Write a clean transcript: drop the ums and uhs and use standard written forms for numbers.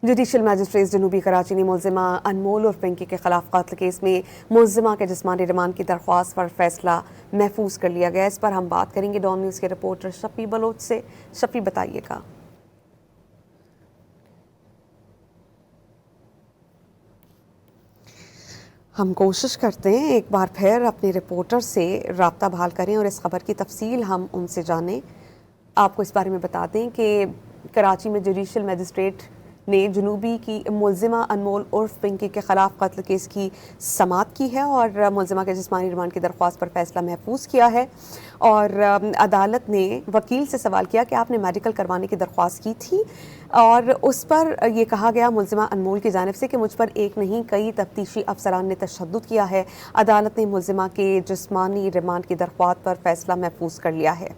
Judicial magistrate जनूबी कराची ने मुलजिमा अनमोल और पिंकी के खिलाफ कत्ल केस में मुलजिमा के जिस्मानी रिमांड की दरख्वास्त पर फैसला महफूज कर लिया गया। इस पर हम बात करेंगे डॉन न्यूज़ के रिपोर्टर शफी बलोच से। शफी, बताइएगा। हम कोशिश करते हैं एक बार फिर अपने रिपोर्टर से राब्ता बहाल करें और इस खबर की तफसील हम उनसे जानें। आपको इस बारे में बता दें कि कराची में जुडिशल मैजिस्ट्रेट ने जनूबी की मुलजिमा अनमोल उर्फ पिंकी के खिलाफ कत्ल केस की समाअत की है और मुलजिमा के जिस्मानी रिमांड की दरख्वास्त पर फैसला महफूज किया है। और अदालत ने वकील से सवाल किया कि आपने मेडिकल करवाने की दरख्वास्त की थी और उस पर ये कहा गया मुलजिमा अनमोल की जानिब से कि मुझ पर एक नहीं कई तफ्तीशी अफसरान ने तशद्दुद किया है। अदालत ने मुलजिमा के जिस्मानी रिमांड की दरख्वास्त पर फैसला महफूज कर लिया है।